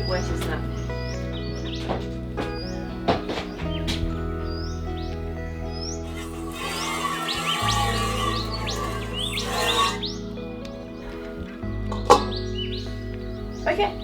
Wet, isn't it? Okay.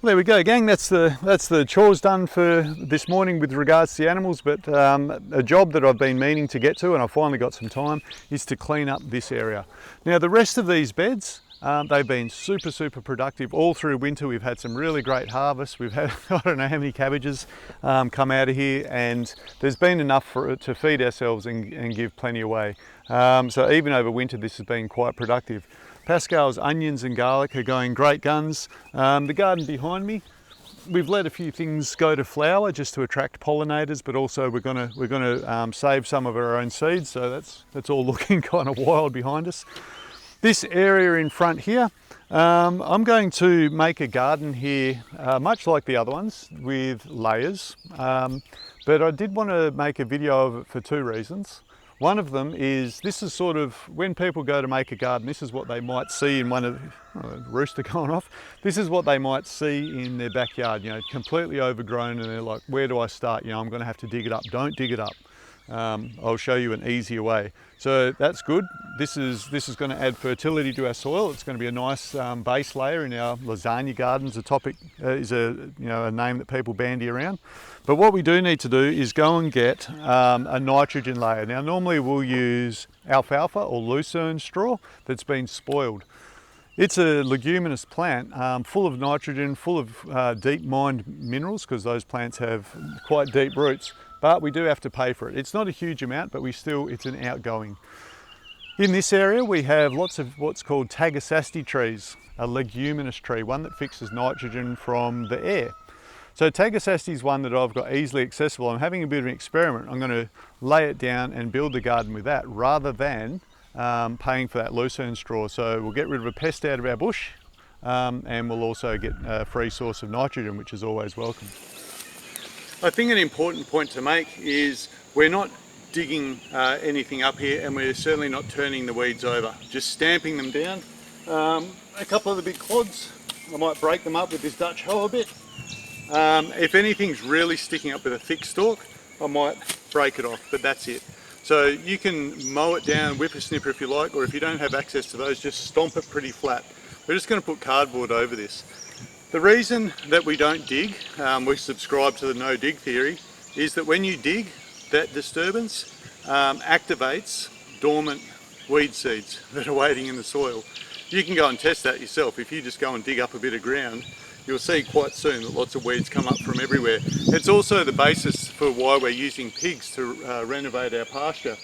There we go, gang. That's the chores done for this morning with regards to the animals, but a job that I've been meaning to get to, and I finally got some time, is to clean up this area. Now the rest of these beds, they've been super productive all through winter. We've had some really great harvests. We've had I don't know how many cabbages come out of here, and there's been enough to feed ourselves and give plenty away. So even over winter this has been quite productive. Pascal's onions and garlic are going great guns. The garden behind me, we've let a few things go to flower just to attract pollinators, but also we're gonna save some of our own seeds, so that's all looking kind of wild behind us. This area in front here, I'm going to make a garden here, much like the other ones, with layers. But I did want to make a video of it for two reasons. One of them is, this is sort of, when people go to make a garden, this is what they might see in one of, rooster going off, this is what they might see in their backyard, you know, completely overgrown, and they're like, where do I start? You know, I'm going to have to dig it up. Don't dig it up. I'll show you an easier way. So that's good. This is going to add fertility to our soil. It's going to be a nice base layer in our lasagna gardens. A topic is a name that people bandy around. But what we do need to do is go and get a nitrogen layer. Now normally we'll use alfalfa or lucerne straw that's been spoiled. It's a leguminous plant full of nitrogen, full of deep mined minerals, because those plants have quite deep roots, but we do have to pay for it. It's not a huge amount, but it's an outgoing. In this area we have lots of what's called Tagasasti trees, a leguminous tree, one that fixes nitrogen from the air. So Tagasasti is one that I've got easily accessible. I'm having a bit of an experiment. I'm going to lay it down and build the garden with that rather than paying for that lucerne straw. So we'll get rid of a pest out of our bush, and we'll also get a free source of nitrogen, which is always welcome. I think an important point to make is we're not digging anything up here, and we're certainly not turning the weeds over, just stamping them down. A couple of the big clods, I might break them up with this Dutch hoe a bit. If anything's really sticking up with a thick stalk, I might break it off, but that's it. So you can mow it down, whippersnipper if you like, or if you don't have access to those, just stomp it pretty flat. We're just going to put cardboard over this. The reason that we don't dig, we subscribe to the no dig theory, is that when you dig, that disturbance activates dormant weed seeds that are waiting in the soil. You can go and test that yourself. If you just go and dig up a bit of ground, you'll see quite soon that lots of weeds come up from everywhere. It's also the basis for why we're using pigs to renovate our pasture.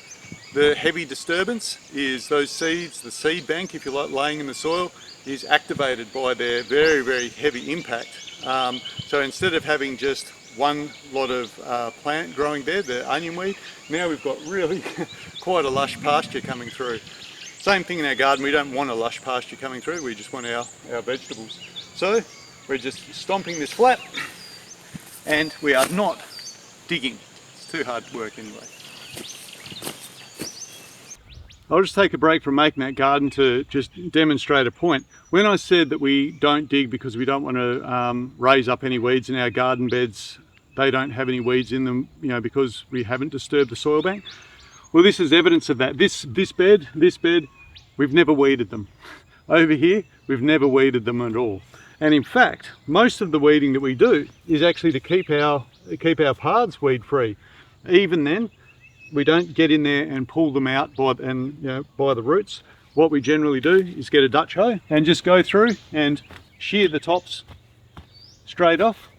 The heavy disturbance is those seeds, the seed bank, if you like, laying in the soil, is activated by their very heavy impact. So instead of having just one lot of plant growing there, the onion weed, now we've got really quite a lush pasture coming through. Same thing in our garden, we don't want a lush pasture coming through, we just want our vegetables. So we're just stomping this flat, and we are not digging. It's too hard work anyway. I'll just take a break from making that garden to just demonstrate a point. When I said that we don't dig because we don't want to raise up any weeds in our garden beds, they don't have any weeds in them, you know, because we haven't disturbed the soil bank. Well, this is evidence of that. This bed, we've never weeded them. Over here, we've never weeded them at all. And in fact, most of the weeding that we do is actually to keep our paths weed free. Even then, we don't get in there and pull them out by the roots. What we generally do is get a Dutch hoe and just go through and shear the tops straight off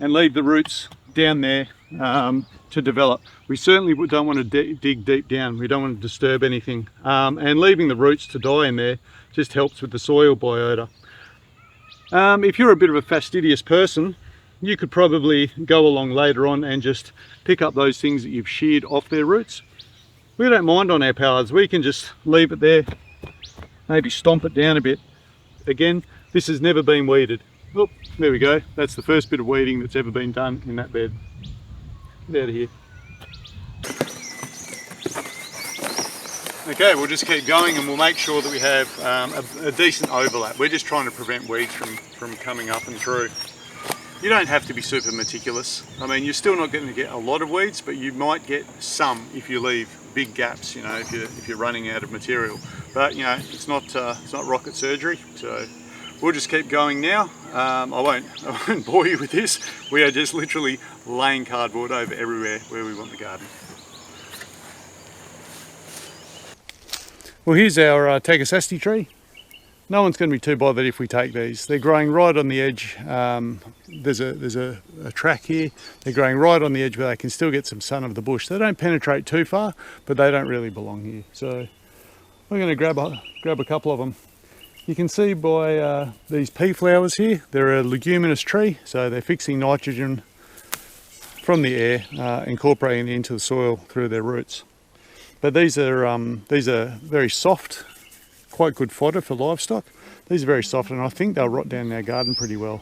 and leave the roots down there to develop. We certainly don't want to dig deep down. We don't want to disturb anything. And leaving the roots to die in there just helps with the soil biota. If you're a bit of a fastidious person, you could probably go along later on and just pick up those things that you've sheared off their roots. We don't mind on our paths. We can just leave it there, maybe stomp it down a bit. Again, this has never been weeded. Oh, there we go. That's the first bit of weeding that's ever been done in that bed. Get out of here. Okay, we'll just keep going and we'll make sure that we have a decent overlap. We're just trying to prevent weeds from coming up and through. You don't have to be super meticulous. I mean, you're still not going to get a lot of weeds, but you might get some if you leave big gaps, you know, if you're running out of material. But, you know, it's not rocket surgery, so we'll just keep going now. I won't bore you with this. We are just literally laying cardboard over everywhere where we want the garden. Well, here's our Tegasasti tree. No one's going to be too bothered if we take these. They're growing right on the edge. There's a track here. They're growing right on the edge where they can still get some sun of the bush. They don't penetrate too far, but they don't really belong here. So we're going to grab a couple of them. You can see by these pea flowers here, they're a leguminous tree, so they're fixing nitrogen from the air, incorporating it into the soil through their roots. But these are very soft, quite good fodder for livestock. These are very soft and I think they'll rot down in our garden pretty well.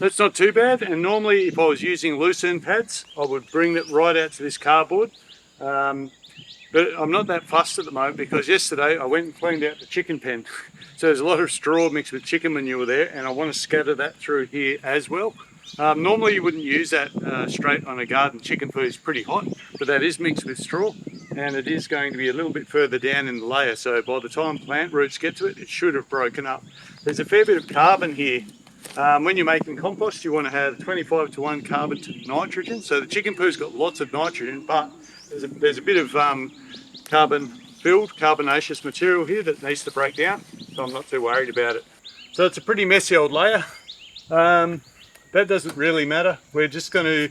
That's not too bad, and normally if I was using lucerne pads I would bring it right out to this cardboard. But I'm not that fussed at the moment because yesterday I went and cleaned out the chicken pen. So there's a lot of straw mixed with chicken manure there and I want to scatter that through here as well. Normally you wouldn't use that straight on a garden. Chicken food is pretty hot, but that is mixed with straw and it is going to be a little bit further down in the layer. So by the time plant roots get to it, it should have broken up. There's a fair bit of carbon here. When you're making compost, you want to have 25:1 carbon to nitrogen. So the chicken poo's got lots of nitrogen, but there's a bit of carbonaceous material here that needs to break down, so I'm not too worried about it. So it's a pretty messy old layer. That doesn't really matter. We're just going to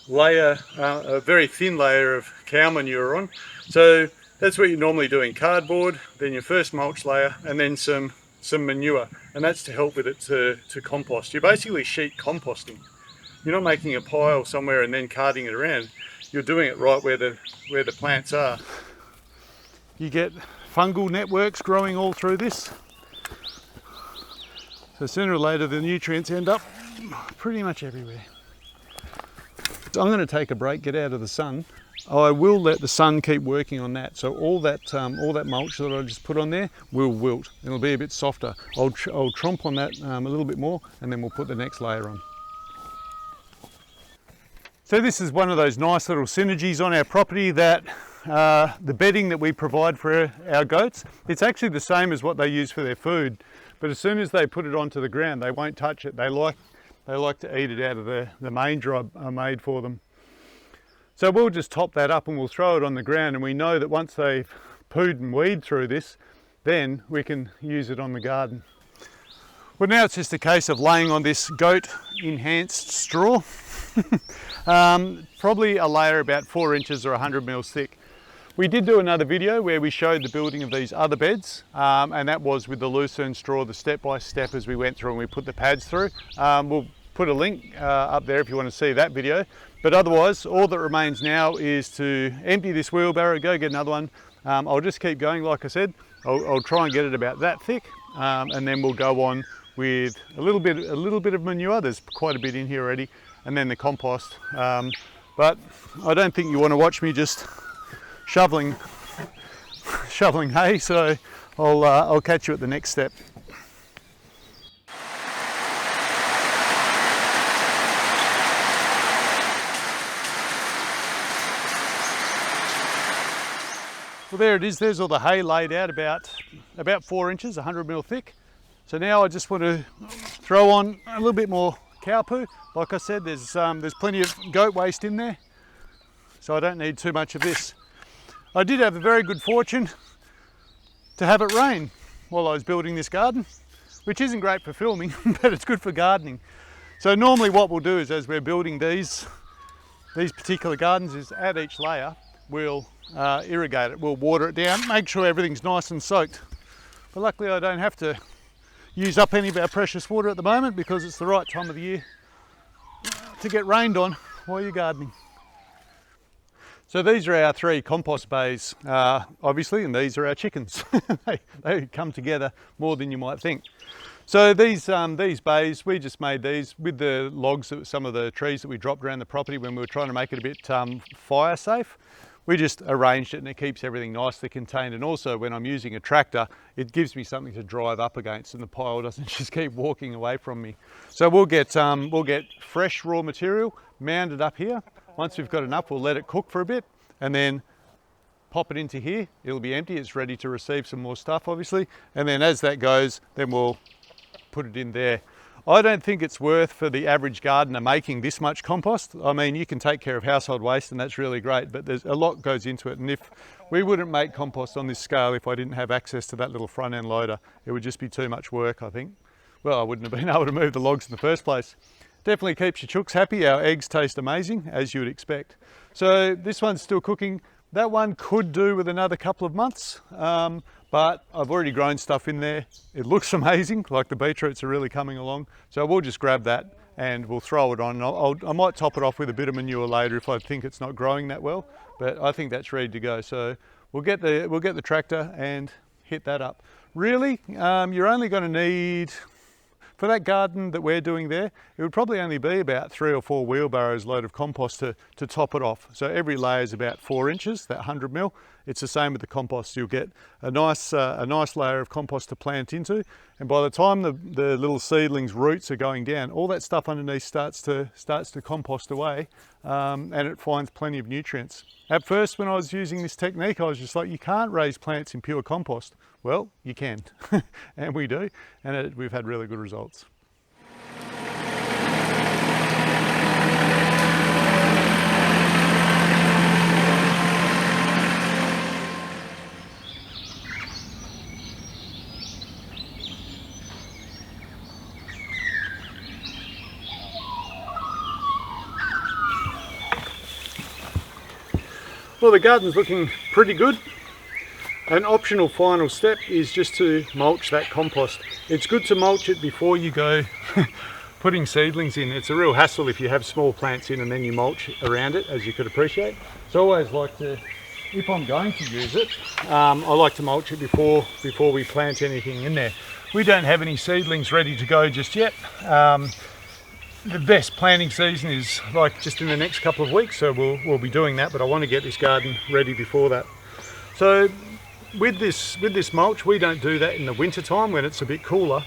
lay a very thin layer of cow manure on. So that's what you're normally doing: cardboard, then your first mulch layer, and then some manure, and that's to help with it to compost. You're basically sheet composting. You're not making a pile somewhere and then carting it around. You're doing it right where the plants are. You get fungal networks growing all through this. So sooner or later the nutrients end up pretty much everywhere. So I'm going to take a break, get out of the sun. I will let the sun keep working on that. So all that mulch that I just put on there will wilt. It'll be a bit softer. I'll tromp on that a little bit more and then we'll put the next layer on. So this is one of those nice little synergies on our property, that the bedding that we provide for our goats, it's actually the same as what they use for their food. But as soon as they put it onto the ground, they won't touch it. They like to eat it out of the manger I made for them. So we'll just top that up and we'll throw it on the ground, and we know that once they've pooed and weed through this, then we can use it on the garden. Well, now it's just a case of laying on this goat enhanced straw. Probably a layer about 4 inches or 100 mils thick. We did do another video where we showed the building of these other beds, and that was with the lucerne straw, the step by step as we went through and we put the pads through. We'll put a link up there if you want to see that video. But otherwise, all that remains now is to empty this wheelbarrow, go get another one. I'll just keep going, like I said. I'll try and get it about that thick, and then we'll go on with a little bit of manure. There's quite a bit in here already, and then the compost. But I don't think you want to watch me just shoveling hay, so I'll catch you at the next step. Well, there it is. There's all the hay laid out, about 4 inches, 100 mil thick. So now I just want to throw on a little bit more cow poo. Like I said, there's plenty of goat waste in there, so I don't need too much of this. I did have a very good fortune to have it rain while I was building this garden, which isn't great for filming, but it's good for gardening. So normally what we'll do is, as we're building these particular gardens, is at each layer we'll irrigate it, we'll water it down, make sure everything's nice and soaked. But luckily I don't have to use up any of our precious water at the moment because it's the right time of the year to get rained on while you're gardening. So these are our 3 compost bays, obviously, and these are our chickens. they come together more than you might think. So these bays, we just made these with the logs, some of the trees that we dropped around the property when we were trying to make it a bit fire safe. We just arranged it and it keeps everything nicely contained, and also when I'm using a tractor it gives me something to drive up against and the pile doesn't just keep walking away from me. So we'll get fresh raw material mounded up here. Once we've got enough, we'll let it cook for a bit and then pop it into here. It'll be empty, it's ready to receive some more stuff obviously, and then as that goes then we'll put it in there. I don't think it's worth for the average gardener making this much compost. I mean, you can take care of household waste and that's really great, but there's a lot goes into it, and if we wouldn't make compost on this scale if I didn't have access to that little front end loader, it would just be too much work, I think. Well, I wouldn't have been able to move the logs in the first place. Definitely keeps your chooks happy. Our eggs taste amazing, as you would expect. So this one's still cooking. That one could do with another couple of months, but I've already grown stuff in there. It looks amazing, like the beetroots are really coming along. So we'll just grab that and we'll throw it on. I might top it off with a bit of manure later if I think it's not growing that well, but I think that's ready to go. So we'll get the tractor and hit that up. Really, you're only going to need, for that garden that we're doing there, it would probably only be about 3 or 4 wheelbarrows load of compost to top it off. So every layer is about 4 inches, that 100 mil. It's the same with the compost. You'll get a nice layer of compost to plant into, and by the time the little seedlings' roots are going down, all that stuff underneath starts to compost away, and it finds plenty of nutrients. At first, when I was using this technique, I was just like, you can't raise plants in pure compost. Well, you can, and we do, and we've had really good results. Well, the garden's looking pretty good. An optional final step is just to mulch that compost. It's good to mulch it before you go putting seedlings in. It's a real hassle if you have small plants in and then you mulch around it, as you could appreciate. So I always like to, if I'm going to use it, I like to mulch it before we plant anything in there. We don't have any seedlings ready to go just yet. The best planting season is like just in the next couple of weeks, so we'll be doing that, but I want to get this garden ready before that. So with this mulch, we don't do that in the winter time when it's a bit cooler,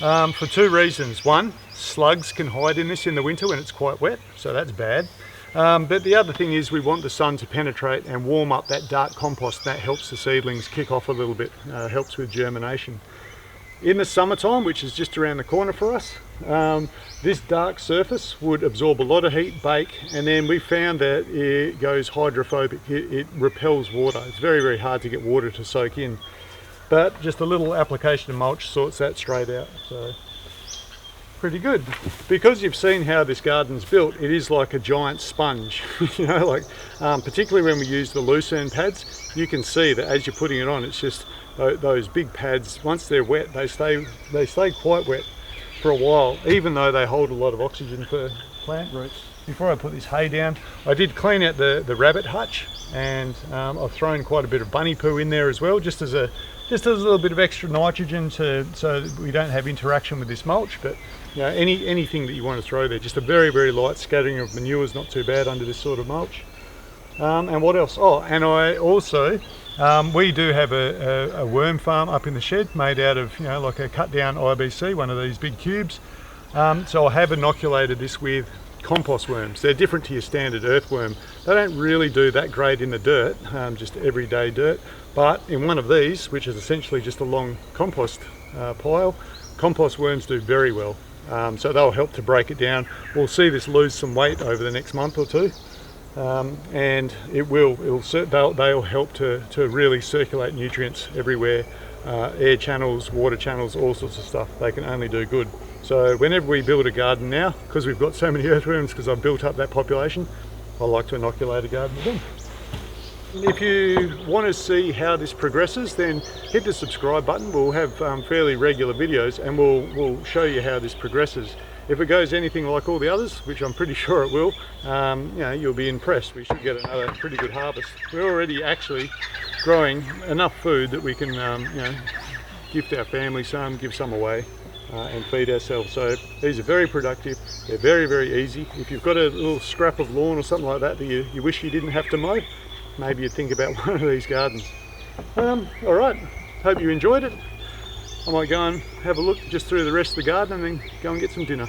for 2 reasons. One, slugs can hide in this in the winter when it's quite wet, so that's bad. But the other thing is we want the sun to penetrate and warm up that dark compost. That helps the seedlings kick off a little bit, helps with germination. In the summertime, which is just around the corner for us, this dark surface would absorb a lot of heat, bake, and then we found that it goes hydrophobic. It repels water. It's very, very hard to get water to soak in. But just a little application of mulch sorts that straight out. So pretty good. Because you've seen how this garden's built, it is like a giant sponge. You know, like particularly when we use the lucerne pads, you can see that as you're putting it on, it's just those big pads. Once they're wet, they stay quite wet. for a while, even though they hold a lot of oxygen for plant roots. Before I put this hay down, I did clean out the rabbit hutch, and I've thrown quite a bit of bunny poo in there as well, just as a little bit of extra nitrogen so that we don't have interaction with this mulch. But you know, anything that you want to throw there, just a very, very light scattering of manure is not too bad under this sort of mulch. And what else? Oh, and I also, we do have a worm farm up in the shed made out of, you know, like a cut down IBC, one of these big cubes. So I have inoculated this with compost worms. They're different to your standard earthworm. They don't really do that great in the dirt, just everyday dirt. But in one of these, which is essentially just a long compost pile, compost worms do very well. So they'll help to break it down. We'll see this lose some weight over the next month or two. And they'll help to really circulate nutrients everywhere, air channels, water channels, all sorts of stuff. They can only do good. So whenever we build a garden now, because we've got so many earthworms, because I've built up that population, I like to inoculate a garden with them. If you want to see how this progresses, then hit the subscribe button. We'll have fairly regular videos, and we'll show you how this progresses. If it goes anything like all the others, which I'm pretty sure it will, you know, you'll be impressed. We should get another pretty good harvest. We're already actually growing enough food that we can, you know, gift our family some, give some away, and feed ourselves. So these are very productive. They're very, very easy. If you've got a little scrap of lawn or something like that that you wish you didn't have to mow, maybe you'd think about one of these gardens. All right, hope you enjoyed it. I might go and have a look just through the rest of the garden and then go and get some dinner.